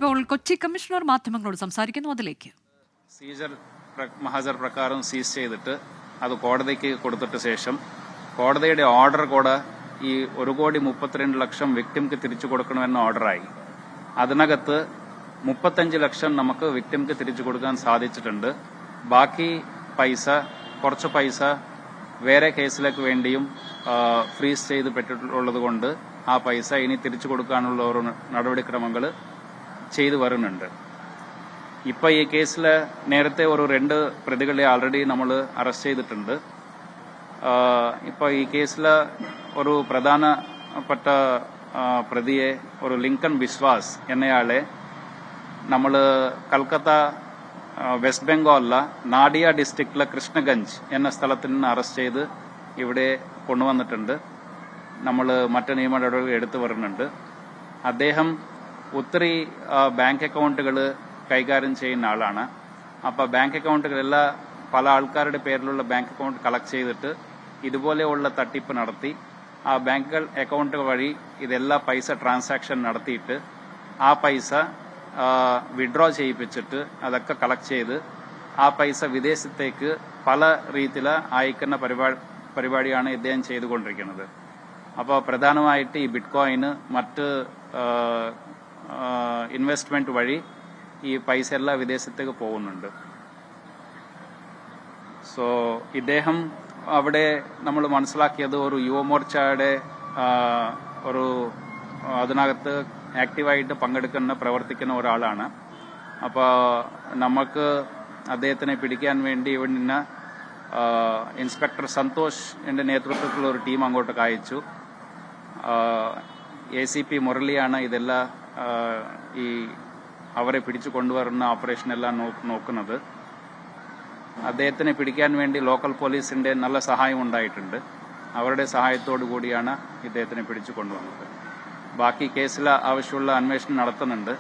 ഇപ്പോൾ കൊച്ചി കമ്മീഷണർ മാധ്യമങ്ങളോട് സംസാരിക്കുന്നു. അതിലേക്ക് സീസർ മഹാജർ പ്രകാരം സീസ് ചെയ്തിട്ട് അത് കോടതിക്ക് കൊടുത്തിട്ട് ശേഷം കോടതിയുടെ ഓർഡർ കൂടെ ഈ 1,32,00,000 വിക്ടിംക്ക് തിരിച്ചു കൊടുക്കണമെന്ന ഓർഡറായി. അതിനകത്ത് 35 ലക്ഷം നമുക്ക് വിക്ടിംക്ക് തിരിച്ചു കൊടുക്കാൻ സാധിച്ചിട്ടുണ്ട്. ബാക്കി പൈസ കുറച്ച് പൈസ വേറെ കേസിലേക്ക് വേണ്ടിയും ഫ്രീസ് ചെയ്ത് പെട്ടിട്ടുള്ളത് കൊണ്ട് ആ പൈസ ഇനി തിരിച്ചു കൊടുക്കാനുള്ള ഒരു നടപടിക്രമങ്ങൾ ചെയ്തു വരുന്നുണ്ട്. ഇപ്പൊ ഈ കേസിൽ നേരത്തെ ഒരു 2 പ്രതികളെ ആൾറെഡി നമ്മൾ അറസ്റ്റ് ചെയ്തിട്ടുണ്ട്. ഇപ്പൊ ഈ കേസിൽ ഒരു പ്രധാനപ്പെട്ട പ്രതിയെ ഒരു ലിങ്കൺ വിശ്വാസ് എന്നയാളെ നമ്മൾ കൽക്കത്ത വെസ്റ്റ് ബംഗാളിലെ നാഡിയ ഡിസ്ട്രിക്റ്റിലെ കൃഷ്ണഗഞ്ച് എന്ന സ്ഥലത്ത് നിന്ന് അറസ്റ്റ് ചെയ്ത് ഇവിടെ കൊണ്ടുവന്നിട്ടുണ്ട്. നമ്മൾ മറ്റ് നിയമ നടപടികൾ എടുത്തു വരുന്നുണ്ട്. അദ്ദേഹം ഒത്തിരി ബാങ്ക് അക്കൗണ്ടുകൾ കൈകാര്യം ചെയ്യുന്ന ആളാണ്. അപ്പോൾ ബാങ്ക് അക്കൗണ്ടുകളെല്ലാം പല ആൾക്കാരുടെ പേരിലുള്ള ബാങ്ക് അക്കൗണ്ട് കളക്ട് ചെയ്തിട്ട് ഇതുപോലെയുള്ള തട്ടിപ്പ് നടത്തി ആ ബാങ്ക് അക്കൗണ്ട് വഴി ഇതെല്ലാം പൈസ ട്രാൻസാക്ഷൻ നടത്തിയിട്ട് ആ പൈസ വിഡ്രോ ചെയ്യിപ്പിച്ചിട്ട് അതൊക്കെ കളക്ട് ചെയ്ത് ആ പൈസ വിദേശത്തേക്ക് പല രീതിയിൽ അയക്കുന്ന പരിപാടിയാണ് ഇദ്ദേഹം ചെയ്തുകൊണ്ടിരിക്കുന്നത്. അപ്പോൾ പ്രധാനമായിട്ട് ഈ ബിറ്റ്കോയിന് മറ്റ് ഇൻവെസ്റ്റ്മെന്റ് വഴി ഈ പൈസ എല്ലാം വിദേശത്തേക്ക് പോകുന്നുണ്ട്. സോ ഇദ്ദേഹം അവിടെ നമ്മൾ മനസ്സിലാക്കിയത് ഒരു യുവമോർച്ചയുടെ ഒരു അതിനകത്ത് ആക്റ്റീവായിട്ട് പ്രവർത്തിക്കുന്ന ഒരാളാണ്. അപ്പോൾ നമുക്ക് അദ്ദേഹത്തിനെ പിടിക്കാൻ വേണ്ടി ഇവിടെ നിന്ന് ഇൻസ്പെക്ടർ സന്തോഷ് എൻ്റെ നേതൃത്വത്തിലുള്ള ഒരു ടീം അങ്ങോട്ട് അയച്ചു. ACP മുരളിയാണ് ഇതെല്ലാം ഈ അവരെ പിടിച്ചു കൊണ്ടുവരുന്ന ഓപ്പറേഷൻ എല്ലാം നോക്കുന്നത്. അദ്ദേഹത്തിനെ പിടിക്കാൻ വേണ്ടി ലോക്കൽ പോലീസിന്റെ നല്ല സഹായം ഉണ്ടായിട്ടുണ്ട്. അവരുടെ സഹായത്തോടു കൂടിയാണ് ഇദ്ദേഹത്തിനെ പിടിച്ചു കൊണ്ടുവന്നത്. ബാക്കി കേസിൽ ആവശ്യമുള്ള അന്വേഷണം നടത്തുന്നുണ്ട്.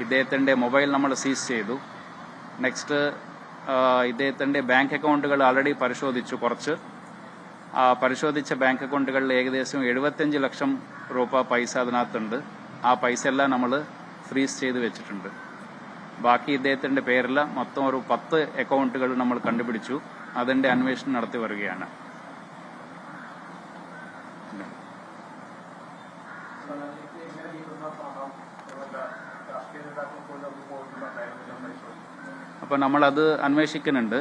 ഇദ്ദേഹത്തിന്റെ മൊബൈൽ നമ്മൾ സീസ് ചെയ്തു. നെക്സ്റ്റ് ഇദ്ദേഹത്തിന്റെ ബാങ്ക് അക്കൗണ്ടുകൾ ആൾറെഡി പരിശോധിച്ചു. കുറച്ച് പരിശോധിച്ച ബാങ്ക് അക്കൗണ്ടുകളിൽ ഏകദേശം 75 ലക്ഷം രൂപ പൈസ അതിനകത്തുണ്ട്. ആ പൈസ എല്ലാം നമ്മൾ ഫ്രീസ് ചെയ്ത് വെച്ചിട്ടുണ്ട്. ബാക്കി ഇദ്ദേഹത്തിന്റെ പേരിൽ മൊത്തം ഒരു 10 അക്കൗണ്ടുകൾ നമ്മൾ കണ്ടുപിടിച്ചു. അതിന്റെ അന്വേഷണം നടത്തി വരികയാണ്. അപ്പൊ നമ്മളത് അന്വേഷിക്കുന്നുണ്ട്.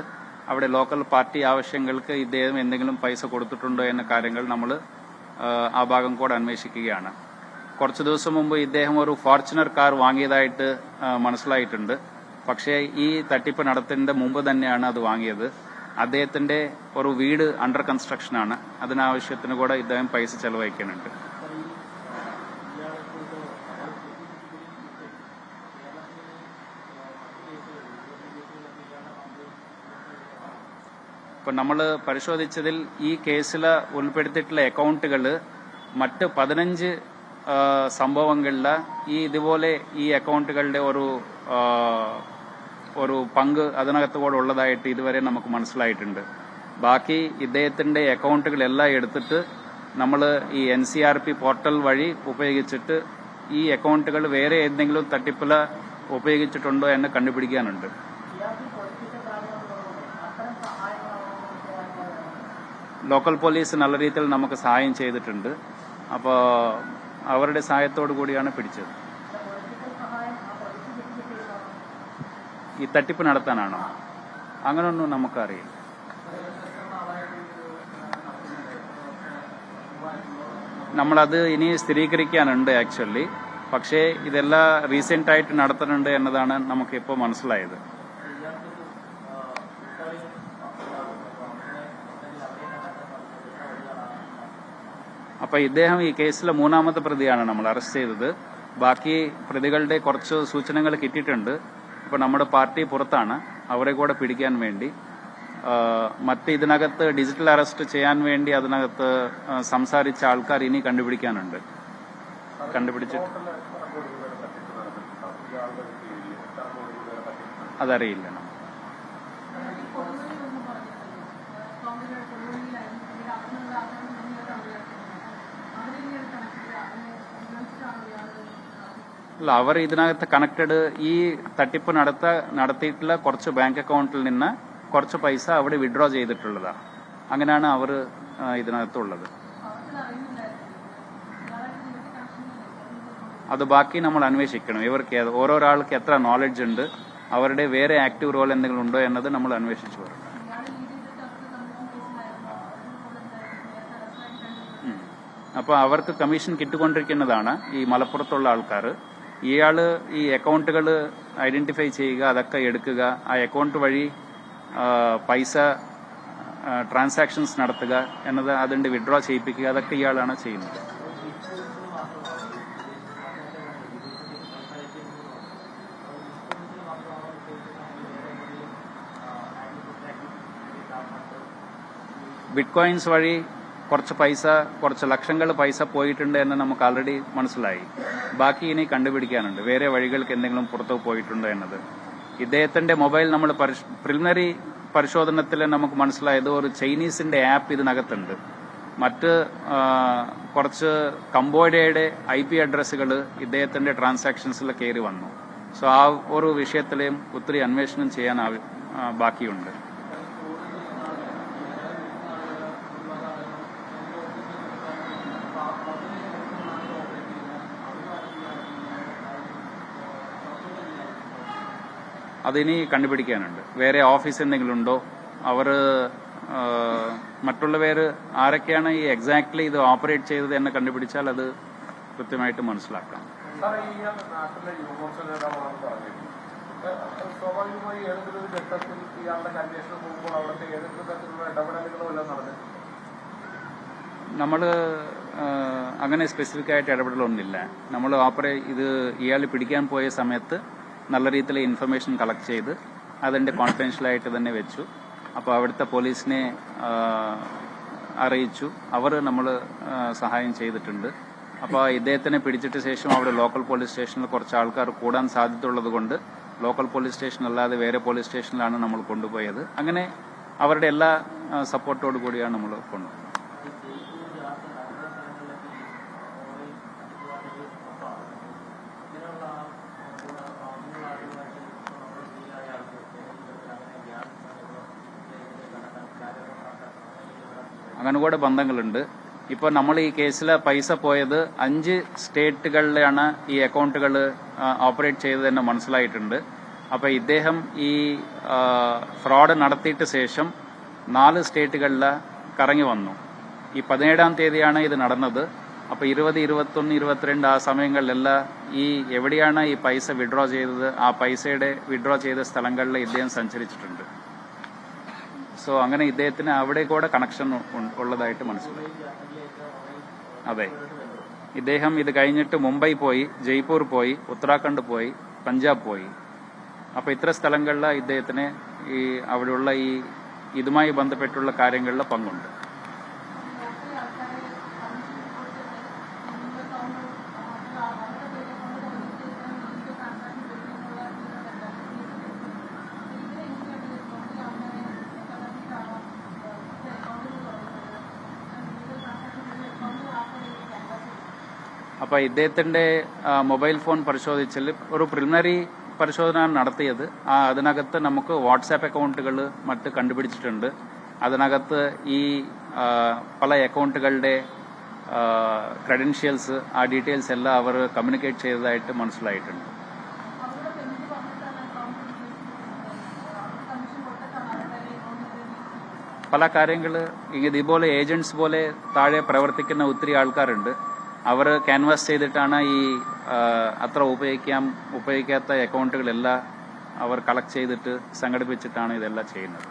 അവിടെ ലോക്കൽ പാർട്ടി ആവശ്യങ്ങൾക്ക് ഇദ്ദേഹം എന്തെങ്കിലും പൈസ കൊടുത്തിട്ടുണ്ടോ എന്ന കാര്യങ്ങൾ നമ്മൾ ആ ഭാഗം കൂടെ അന്വേഷിക്കുകയാണ്. കുറച്ച് ദിവസം മുമ്പ് ഇദ്ദേഹം ഒരു ഫോർച്യൂണർ കാർ വാങ്ങിയതായിട്ട് മനസ്സിലായിട്ടുണ്ട്. പക്ഷേ ഈ തട്ടിപ്പ് നടത്തുന്നതിന്റെ മുമ്പ് തന്നെയാണ് അത് വാങ്ങിയത്. അദ്ദേഹത്തിന്റെ ഒരു വീട് അണ്ടർ കൺസ്ട്രക്ഷനാണ്. അതിനാവശ്യത്തിന് കൂടെ ഇദ്ദേഹം പൈസ ചെലവഴിക്കുന്നുണ്ട്. ഇപ്പൊ നമ്മൾ പരിശോധിച്ചതിൽ ഈ കേസിൽ ഉൾപ്പെടുത്തിയിട്ടുള്ള അക്കൗണ്ടുകൾ മറ്റ് 15 സംഭവങ്ങളിൽ ഇതുപോലെ ഈ അക്കൗണ്ടുകളുടെ ഒരു പങ്ക് അതിനകത്ത് കൂടെ ഉള്ളതായിട്ട് ഇതുവരെ നമുക്ക് മനസ്സിലായിട്ടുണ്ട്. ബാക്കി ഇദ്ദേഹത്തിന്റെ അക്കൗണ്ടുകളെല്ലാം എടുത്തിട്ട് നമ്മൾ ഈ NCRP പോർട്ടൽ വഴി ഉപയോഗിച്ചിട്ട് ഈ അക്കൗണ്ടുകൾ വേറെ എന്തെങ്കിലും തട്ടിപ്പിൽ ഉപയോഗിച്ചിട്ടുണ്ടോ എന്ന് കണ്ടുപിടിക്കാനുണ്ട്. ലോക്കൽ പോലീസ് നല്ല രീതിയിൽ നമുക്ക് സഹായം ചെയ്തിട്ടുണ്ട്. അപ്പോൾ അവരുടെ സഹായത്തോടു കൂടിയാണ് പിടിച്ചത്. ഈ തട്ടിപ്പ് നടത്താനാണോ? അങ്ങനെയൊന്നും നമുക്കറിയില്ല. നമ്മളത് ഇനി സ്ഥിരീകരിക്കാനുണ്ട് ആക്ച്വലി. പക്ഷേ ഇതെല്ലാം റീസെന്റ് ആയിട്ട് നടത്തുന്നുണ്ട് എന്നതാണ് നമുക്കിപ്പോൾ മനസ്സിലായത്. അപ്പൊ ഇദ്ദേഹം ഈ കേസിലെ 3ാമത്തെ പ്രതിയാണ് നമ്മൾ അറസ്റ്റ് ചെയ്തത്. ബാക്കി പ്രതികളുടെ കുറച്ച് സൂചനകൾ കിട്ടിയിട്ടുണ്ട്. അപ്പൊ നമ്മുടെ പാർട്ടി പുറത്താണ് അവരെ കൂടെ പിടിക്കാൻ വേണ്ടി. മറ്റ് ഇതിനകത്ത് ഡിജിറ്റൽ അറസ്റ്റ് ചെയ്യാൻ വേണ്ടി അതിനകത്ത് സംസാരിച്ച ആൾക്കാർ ഇനി കണ്ടുപിടിക്കാനുണ്ട്. കണ്ടുപിടിച്ചിട്ട് അതറിയില്ല. അല്ല, അവർ ഇതിനകത്ത് കണക്റ്റഡ് ഈ തട്ടിപ്പ് നടത്തിയിട്ടുള്ള കുറച്ച് ബാങ്ക് അക്കൗണ്ടിൽ നിന്ന് കുറച്ച് പൈസ അവിടെ വിഡ്രോ ചെയ്തിട്ടുള്ളതാണ്. അങ്ങനെയാണ് അവർ ഇതിനകത്തുള്ളത്. അത് ബാക്കി നമ്മൾ അന്വേഷിക്കണം. ഇവർക്ക് ഓരോരാൾക്ക് എത്ര നോളജ് ഉണ്ട്, അവരുടെ വേറെ ആക്റ്റീവ് റോൾ എന്തെങ്കിലും ഉണ്ടോ എന്നത് നമ്മൾ അന്വേഷിച്ചു വരണം. അപ്പോൾ അവർക്ക് കമ്മീഷൻ കിട്ടിക്കൊണ്ടിരിക്കുന്നതാണ് ഈ മലപ്പുറത്തുള്ള ആൾക്കാർ. ഇയാള് ഈ അക്കൗണ്ടുകൾ ഐഡന്റിഫൈ ചെയ്യുക, അതൊക്കെ എടുക്കുക, ആ അക്കൗണ്ട് വഴി പൈസ ട്രാൻസാക്ഷൻസ് നടത്തുക എന്നത്, അതിന്റെ വിഡ്രോ ചെയ്യിപ്പിക്കുക, അതൊക്കെ ഇയാളാണ് ചെയ്യുന്നത്. ബിറ്റ്കോയിൻസ് വഴി കുറച്ച് ലക്ഷങ്ങൾ പൈസ പോയിട്ടുണ്ട് എന്ന് നമുക്ക് ആൾറെഡി മനസ്സിലായി. ബാക്കി ഇനി കണ്ടുപിടിക്കാനുണ്ട്, വേറെ വഴികൾക്ക് എന്തെങ്കിലും പുറത്തു പോയിട്ടുണ്ടോ എന്നത്. ഇദ്ദേഹത്തിന്റെ മൊബൈൽ നമ്മൾ പ്രിലിമിനറി പരിശോധനത്തിൽ നമുക്ക് മനസ്സിലായത് ഒരു ചൈനീസിന്റെ ആപ്പ് ഇതിനകത്തുണ്ട്. മറ്റ് കുറച്ച് കംബോഡിയയുടെ IP അഡ്രസ്സുകൾ ഇദ്ദേഹത്തിന്റെ ട്രാൻസാക്ഷൻസിൽ കയറി വന്നു. സോ ആ ഒരു വിഷയത്തിലെയും ഒത്തിരി അന്വേഷണം ചെയ്യാൻ ബാക്കിയുണ്ട്. അതിനി കണ്ടുപിടിക്കാനുണ്ട്. വേറെ ഓഫീസ് എന്തെങ്കിലും ഉണ്ടോ, അവർ മറ്റുള്ളവർ ആരൊക്കെയാണ് ഈ എക്സാക്ട്ലി ഇത് ഓപ്പറേറ്റ് ചെയ്തത് എന്ന് കണ്ടുപിടിച്ചാൽ അത് കൃത്യമായിട്ട് മനസ്സിലാക്കാം. നമ്മൾ അങ്ങനെ സ്പെസിഫിക് ആയിട്ട് ഇടപെടലൊന്നുമില്ല. നമ്മൾ ഇയാൾ പിടിക്കാൻ പോയ സമയത്ത് നല്ല രീതിയിൽ ഇൻഫർമേഷൻ കളക്ട് ചെയ്ത് അതിൻ്റെ കോൺഫിഡൻഷ്യലായിട്ട് തന്നെ വെച്ചു. അപ്പോൾ അവിടുത്തെ പോലീസിനെ അറിയിച്ചു. അവർ നമ്മൾ സഹായം ചെയ്തിട്ടുണ്ട്. അപ്പോൾ ഇദ്ദേഹത്തിനെ പിടിച്ചിട്ട് ശേഷം അവിടെ ലോക്കൽ പോലീസ് സ്റ്റേഷനിൽ കുറച്ച് ആൾക്കാർ കൂടാൻ സാധ്യതയുള്ളത് കൊണ്ട് ലോക്കൽ പോലീസ് സ്റ്റേഷൻ അല്ലാതെ വേറെ പോലീസ് സ്റ്റേഷനിലാണ് നമ്മൾ കൊണ്ടുപോയത്. അങ്ങനെ അവരുടെ എല്ലാ സപ്പോർട്ടോടു കൂടിയാണ് നമ്മൾ കൊണ്ടുപോയത്. അങ്ങനെ കൂടെ ബന്ധങ്ങളുണ്ട്. ഇപ്പോൾ നമ്മൾ ഈ കേസിൽ പൈസ പോയത് 5 സ്റ്റേറ്റുകളിലാണ് ഈ അക്കൗണ്ടുകൾ ഓപ്പറേറ്റ് ചെയ്തതെന്ന് മനസ്സിലായിട്ടുണ്ട്. അപ്പോൾ ഇദ്ദേഹം ഈ ഫ്രോഡ് നടത്തിയിട്ട് ശേഷം 4 സ്റ്റേറ്റുകളിൽ കറങ്ങി വന്നു. ഈ 17-ാം തീയതിയാണ് ഇത് നടന്നത്. അപ്പോൾ 20, 21, 22 ആ സമയങ്ങളിലെല്ലാം ഈ എവിടെയാണ് ഈ പൈസ വിഡ്രോ ചെയ്തത്, ആ പൈസയുടെ വിഡ്രോ ചെയ്ത സ്ഥലങ്ങളിൽ ഇദ്ദേഹം സഞ്ചരിച്ചിട്ടുണ്ട്. സോ അങ്ങനെ ഇദ്ദേഹത്തിന് അവിടെ കൂടെ കണക്ഷൻ ഉള്ളതായിട്ട് മനസ്സിലായി. അതെ, ഇദ്ദേഹം ഇത് കഴിഞ്ഞിട്ട് മുംബൈ പോയി, ജയ്പൂർ പോയി, ഉത്തരാഖണ്ഡ് പോയി, പഞ്ചാബ് പോയി. അപ്പോൾ ഇത്ര സ്ഥലങ്ങളിൽ ഇദ്ദേഹത്തിന് ഈ അവിടെയുള്ള ഇതുമായി ബന്ധപ്പെട്ടുള്ള കാര്യങ്ങളിൽ പങ്കുണ്ട്. അപ്പോൾ ഇദ്ദേഹത്തിൻ്റെ മൊബൈൽ ഫോൺ പരിശോധിച്ചാൽ ഒരു പ്രിലിമിനറി പരിശോധന നടത്തിയത്. അതിനകത്ത് നമുക്ക് വാട്സാപ്പ് അക്കൗണ്ടുകൾ മറ്റ് കണ്ടുപിടിച്ചിട്ടുണ്ട്. അതിനകത്ത് ഈ പല അക്കൗണ്ടുകളുടെ ക്രെഡൻഷ്യൽസ്, ആ ഡീറ്റെയിൽസ് എല്ലാം അവർ കമ്മ്യൂണിക്കേറ്റ് ചെയ്തതായിട്ട് മനസ്സിലായിട്ടുണ്ട്. പല കാര്യങ്ങൾ ഇതുപോലെ ഏജൻറ്റ്സ് പോലെ താഴെ പ്രവർത്തിക്കുന്ന ഒത്തിരി ആൾക്കാരുണ്ട്. അവർ ക്യാൻവാസ് ചെയ്തിട്ടാണ് ഈ അത്ര ഉപയോഗിക്കാത്ത അക്കൗണ്ടുകളെല്ലാം അവർ കളക്ട് ചെയ്തിട്ട് സംഘടിപ്പിച്ചിട്ടാണ് ഇതെല്ലാം ചെയ്യുന്നത്.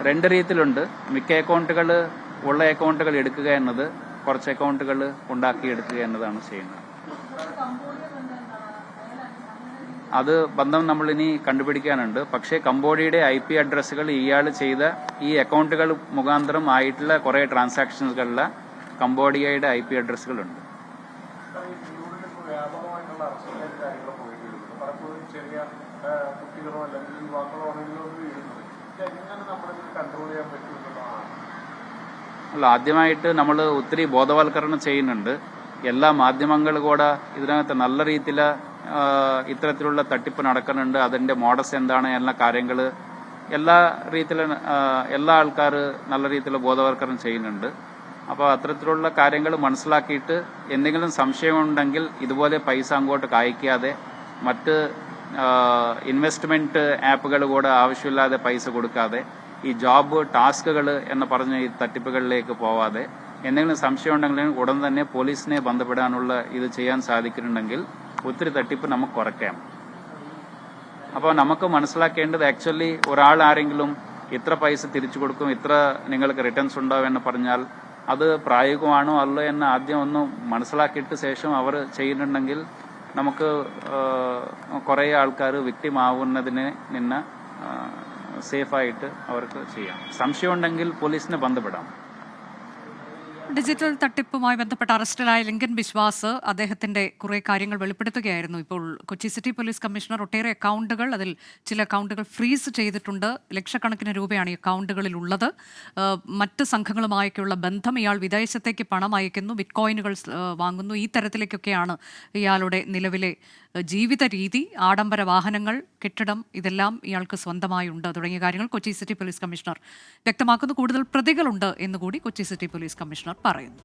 രണ്ട് രീതിയിലുണ്ട്. മിക്ക അക്കൗണ്ടുകൾ ഉള്ള അക്കൗണ്ടുകൾ എടുക്കുക എന്നത്, കുറച്ച് അക്കൗണ്ടുകൾ ഉണ്ടാക്കിയെടുക്കുക എന്നതാണ് ചെയ്യുന്നത്. അത് ബന്ധം നമ്മളിനി കണ്ടുപിടിക്കാനുണ്ട്. പക്ഷേ കംബോഡിയയുടെ IP അഡ്രസ്സുകൾ ഇയാൾ ചെയ്ത ഈ അക്കൗണ്ടുകൾ മുഖാന്തരം ആയിട്ടുള്ള കുറേ ട്രാൻസാക്ഷനുകളിൽ കംബോഡിയയുടെ IP അഡ്രസ്സുകളുണ്ട്. അല്ല, ആദ്യമായിട്ട് നമ്മൾ ഒത്തിരി ബോധവൽക്കരണം ചെയ്യുന്നുണ്ട്. എല്ലാ മാധ്യമങ്ങളും കൂടെ ഇതിനകത്ത് നല്ല രീതിയിൽ ഇത്തരത്തിലുള്ള തട്ടിപ്പ് നടക്കുന്നുണ്ട്, അതിൻ്റെ മോഡസ് എന്താണ് എല്ലാ കാര്യങ്ങൾ എല്ലാ രീതിയിലും എല്ലാ ആൾക്കാർ നല്ല രീതിയിൽ ബോധവൽക്കരണം ചെയ്യുന്നുണ്ട്. അപ്പോൾ അത്തരത്തിലുള്ള കാര്യങ്ങൾ മനസ്സിലാക്കിയിട്ട് എന്തെങ്കിലും സംശയമുണ്ടെങ്കിൽ ഇതുപോലെ പൈസ അങ്ങോട്ട് അയക്കാതെ മറ്റ് ഇൻവെസ്റ്റ്മെൻറ്റ് ആപ്പുകൾ കൂടെ ആവശ്യമില്ലാതെ പൈസ കൊടുക്കാതെ ഈ ജോബ് ടാസ്കുകൾ എന്ന് പറഞ്ഞ ഈ തട്ടിപ്പുകളിലേക്ക് പോവാതെ എന്തെങ്കിലും സംശയം ഉണ്ടെങ്കിൽ ഉടൻ തന്നെ പോലീസിനെ ബന്ധപ്പെടാനുള്ള ഇത് ചെയ്യാൻ സാധിക്കുന്നുണ്ടെങ്കിൽ ഒത്തിരി തട്ടിപ്പ് നമുക്ക് കുറയ്ക്കാം. അപ്പോൾ നമുക്ക് മനസ്സിലാക്കേണ്ടത് ആക്ച്വലി ഒരാൾ ആരെങ്കിലും ഇത്ര പൈസ തിരിച്ചു കൊടുക്കും, ഇത്ര നിങ്ങൾക്ക് റിട്ടേൺസ് ഉണ്ടാവും എന്ന് പറഞ്ഞാൽ അത് പ്രായോഗികമാണോ അല്ലോ എന്ന് ആദ്യം ഒന്ന് മനസ്സിലാക്കിയിട്ട് ശേഷം അവർ ചെയ്യുന്നുണ്ടെങ്കിൽ നമുക്ക് കുറേ ആൾക്കാർ വിക്ടിം ആവുന്നതിന് നിന്ന് സേഫായിട്ട് അവർക്ക് ചെയ്യാം. സംശയമുണ്ടെങ്കിൽ പോലീസിനെ ബന്ധപ്പെടാം. ഡിജിറ്റൽ തട്ടിപ്പുമായി ബന്ധപ്പെട്ട അറസ്റ്റിലായ ലിങ്കൻ ബിശ്വാസ് അദ്ദേഹത്തിന്റെ കുറെ കാര്യങ്ങൾ വെളിപ്പെടുത്തുകയായിരുന്നു. ഇപ്പോൾ കൊച്ചി സിറ്റി പോലീസ് കമ്മീഷണർ ഒട്ടേറെ അക്കൗണ്ടുകൾ, അതിൽ ചില അക്കൗണ്ടുകൾ ഫ്രീസ് ചെയ്തിട്ടുണ്ട്. ലക്ഷക്കണക്കിന് രൂപയാണ് ഈ അക്കൗണ്ടുകളിൽ ഉള്ളത്. മറ്റ് സംഘങ്ങളുമായൊക്കെയുള്ള ബന്ധം, ഇയാൾ വിദേശത്തേക്ക് പണം അയക്കുന്നു, ബിറ്റ് കോയിനുകൾ വാങ്ങുന്നു, ഈ തരത്തിലേക്കൊക്കെയാണ് ഇയാളുടെ നിലവിലെ ജീവിത രീതി. ആഡംബര വാഹനങ്ങൾ, കെട്ടിടം, ഇതെല്ലാം ഇയാൾക്ക് സ്വന്തമായുണ്ട് തുടങ്ങിയ കാര്യങ്ങൾ കൊച്ചി സിറ്റി പോലീസ് കമ്മീഷണർ വ്യക്തമാക്കുന്നു. കൂടുതൽ പ്രതികളുണ്ട് എന്നുകൂടി കൊച്ചി സിറ്റി പോലീസ് കമ്മീഷണർ പറയുന്നു.